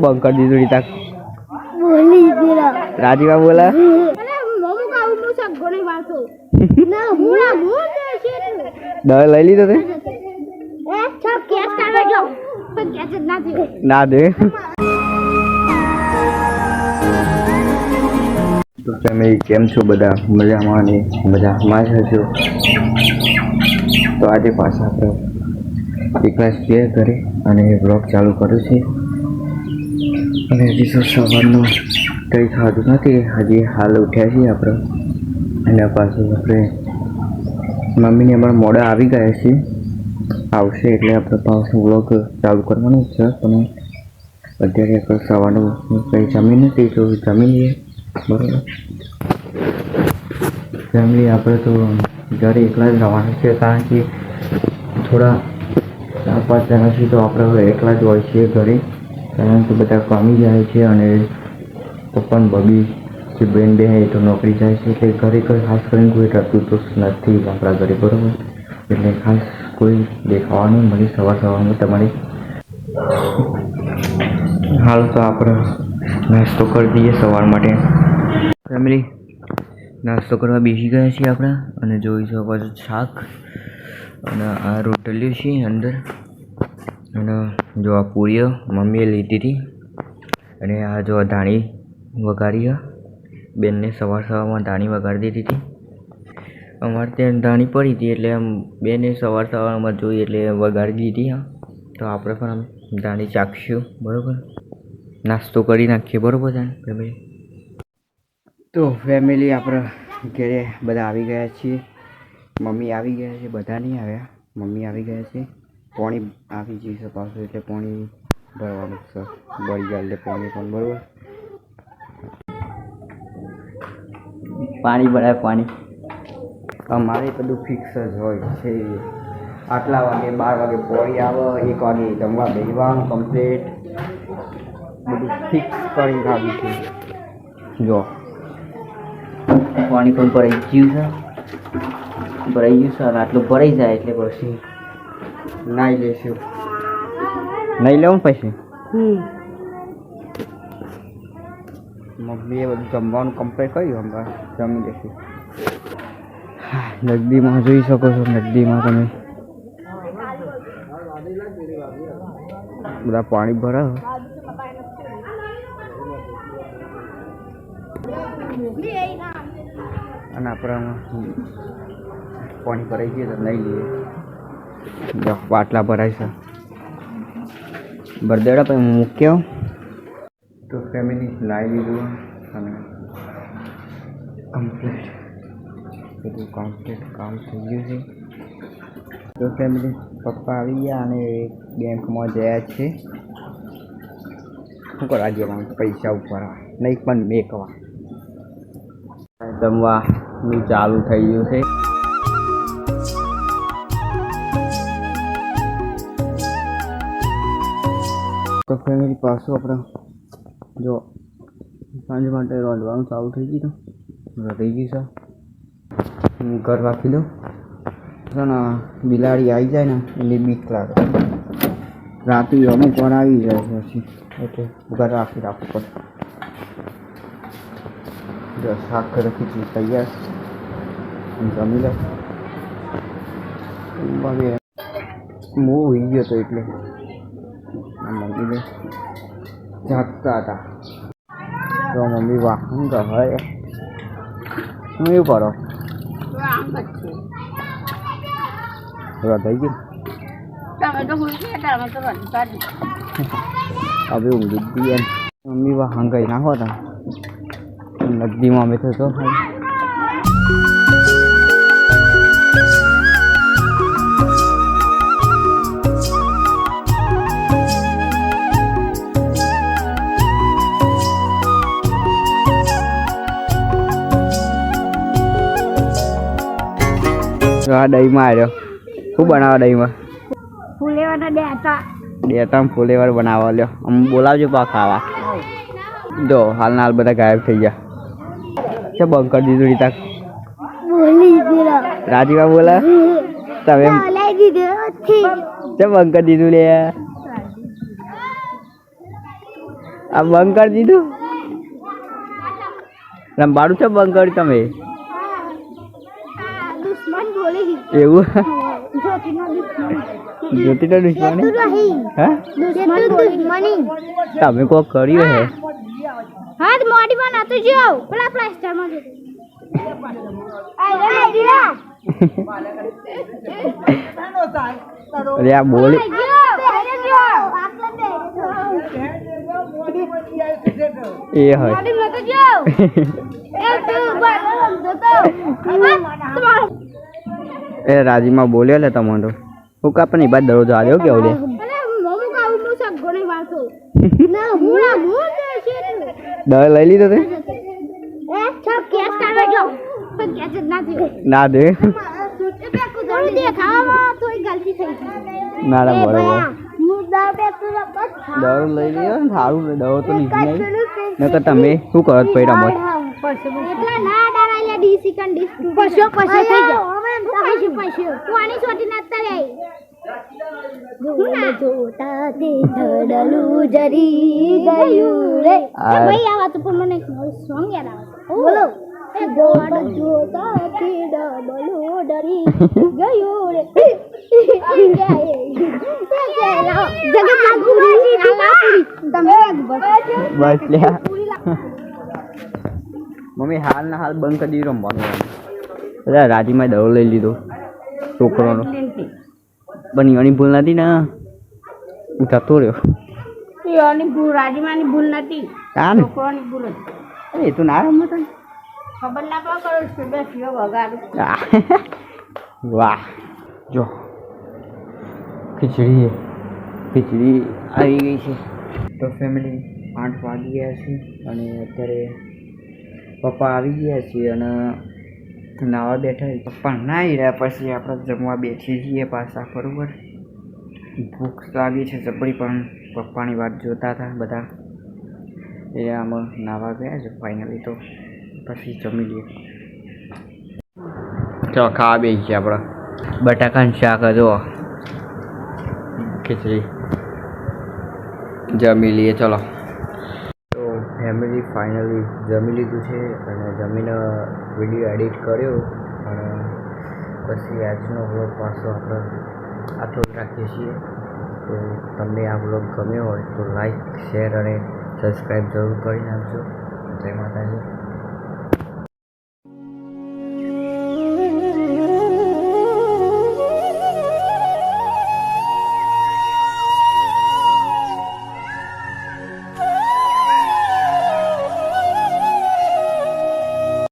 બંધ કરી દીધું રીતા બોલી દીધા રાજીવા બોલા અરે મમ્મુ કા ઉનું સા ગોણી વાતો ના મુલા મું છે દવા લઈ લીધો તે એ છ કેસ કાઢો જો પણ કેસ જ ના દે ના દે તો તમે કેમ છો બધા મજામાં ને મજામાં જ હશો તો આજે પાછા આપણે એક ક્લાસ બે કરે અને બ્લોગ ચાલુ કર્યું છે અને હજી તો સવારનું કંઈ ખાધું નથી હજી હાલ ઉઠ્યા છીએ આપણે અને પાછું આપણે મમ્મીને અમારા મોડા આવી ગયા છે આવશે એટલે આપણે પાછું બ્લોગ ચાલુ કરવાનું છે પણ અત્યારે આપણે સવારનું કંઈ જમી નથી તો જમી લઈએ બરાબર ફેમિલી આપણે તો ઘરે એકલા જ રહેવાનું છે કારણ કે થોડા 4-5 જણા છે તો આપણે હવે એકલા જ હોય છીએ ઘરે કારણ કે બધા કામી જાય છે અને પપ્પા બબી જે બેન બે એ તો નોકરી જાય છે એટલે ઘરે કંઈ ખાસ કરીને કોઈ રહેતું તો નથી આપણા ઘરે બરાબર એટલે ખાસ કોઈ દેખાવાનું મળી સવારમાં તમારે હાલ તો આપણે નાસ્તો કરી દઈએ સવાર માટે ફેમિલી નાસ્તો કરવા બેસી ગયા છીએ આપણે અને જોઈ શકો છો શાક અને આ રોટલી છે અંદર અને જો આ પૂરીઓ મમ્મીએ લીધી હતી અને આ જો ધાણી વઘારી બેનને સવારમાં ધાણી વઘારી દીધી હતી અમારે ત્યાં ધાણી પડી હતી એટલે આમ બેને સવારમાં જોઈ એટલે વઘારી દીધી તો આપણે પણ આમ ધાણી ચાખશું બરાબર નાસ્તો કરી નાખીએ બરાબર છે ફેમિલી તો ફેમિલી આપણે ઘરે બધા આવી ગયા છીએ મમ્મી આવી ગયા છે બધા નહીં આવ્યા મમ્મી આવી ગયા છે પાણી આવી જઈ શકાશે એટલે પાણી ભરવાનું છે બળી ગયા એટલે પાણી પણ બરાબર પાણી ભરાય પાણી અમારે બધું ફિક્સ જ હોય છે આટલા વાગે 12 વાગે પાણી આવે 1 વાગે જમવા બેસવાનું કમ્પ્લીટ બધું ફિક્સ કરીને આવ્યું છે જો પાણી પણ ભરાઈ ગયું છે અને આટલું ભરાઈ જાય એટલે પછી નાહી લેશું નહીં લેવું પછી મમ્મીએ બધું જમવાનું કમ્પ્લીટ કર્યું હમણાં જમી લેશું નગદીમાં જોઈ શકો છો નગદીમાં તમે બધા પાણી ભરાવ અને આપણે પાણી ભરાઈ ગયું તો લઈ લઈએ બાટલા ભરાય છે બરદેડા પછી મૂક્યો તો ફેમિલી લાવી લીધું અને કમ્પ્લીટ બધું કમ્પ્લીટ કામ થઈ ગયું છે તો ફેમિલી પપ્પા આવી ગયા અને બેંકમાં ગયા છે શું કરવા જવાનું પૈસા ઉપર નહીં પણ મેકવા જમવાનું ચાલુ થઈ ગયું છે તો ફેમિલી પાછું આપણે જો સાંજ માટે રાંધવાનું ચાલુ થઈ ગયું રહી ગયું છે ઘર રાખી દઉં છે ને બિલાડી આવી જાય ને એટલે બીક લાગે રાતે અમુક વાર આવી જાય પછી એટલે ઘર રાખી રાખવું પડે જો શાક રાખી તૈયાર જમી લે હું હોઈ ગયો હતો એટલે મમ્મીને જાગતા હતા તો મમ્મી વાહન કહે હું એવું કરો થઈ ગયું હવે ઊંઘી દઈએ મમ્મી વાહન ગઈ નાખો હતા નગદીમાં અમે થતો આ દહીંમાં આવ્યો શું બનાવો દહીંમાં ફૂલેવાના દેતા ફૂલેવાર બનાવવા લ્યો આમ બોલાવજો પા ખાવા જો હાલના હાલ બધા ગાયબ થઈ ગયા છે બંધ કરી દીધું રીતા બોલી દીધા રાજીવા બોલા તમે છે બંધ કરી દીધું લે આ બંધ કરી દીધું રંબાડું છે બંધ કરી તમે દુશ્મન બોલે એવું જ્યોતિનો દુશ્મન જ્યોતિનો દુશ્મન હા દુશ્મન દુશ્મની તમે કોક કર્યું હે હાથ મોડીમાં નતો જો પેલા પ્લાસ્ટરમાં જો અરે આ બોલે એ હોય એ રાજીમાં બોલ્યો લે તમને તો હું કાપની બાદ દરરોજ આવ્યો કેવું લે દવા લઈ લીધો તે ના દે ના ના બરોબર દવા લઈ લીધો ને સારું ને દવા તો લીધી નહીં નકર તમે શું કરો પછી રમત બોલો જોતા તે ડબલું ડરી ગયું રે બસ લ્યા મમ્મી હાલ ના હાલ બંધ કરી દીધું રમવાનું બધા રાજીમાં દડો લઈ લીધો છોકરોનો બની એની ભૂલ નથી ને હું જતો રહ્યો રાજીમાની ભૂલ નથી કાન છોકરોની ભૂલ હતી એ તું ના રમતો ને ખબર ના પડે કરો બેસ્યો વગાડું વાહ જો ખીચડી આવી ગઈ છે તો ફેમિલી 8 વાગી ગયા છે અને અત્યારે પપ્પા આવી ગયા છે અને નાવા બેઠા પપ્પા નાહી રહ્યા પછી આપણે જમવા બેસી જઈએ પાછા બરોબર ભૂખ લાગી છે જબરી પણ પપ્પાની વાત જોતા હતા બધા એ આમાં નાવા ગયા છે ફાઇનલી તો પછી જમી લઈએ ચલો ખાવા બેસી છે આપણે બટાકાનું શાક જો ખીચડી જમી લઈએ ચલો તો ફેમિલી ફાઇનલી જમી લીધું છે અને જમીને વિડીયો એડિટ કર્યો અને પછી આજનો વ્લોગ પાછો આપણે આટલો જ રાખીએ છીએ તો તમને આ વ્લોગ ગમ્યો હોય તો લાઈક શેર અને સબસ્ક્રાઈબ જરૂર કરી નાખજો જય માતાજી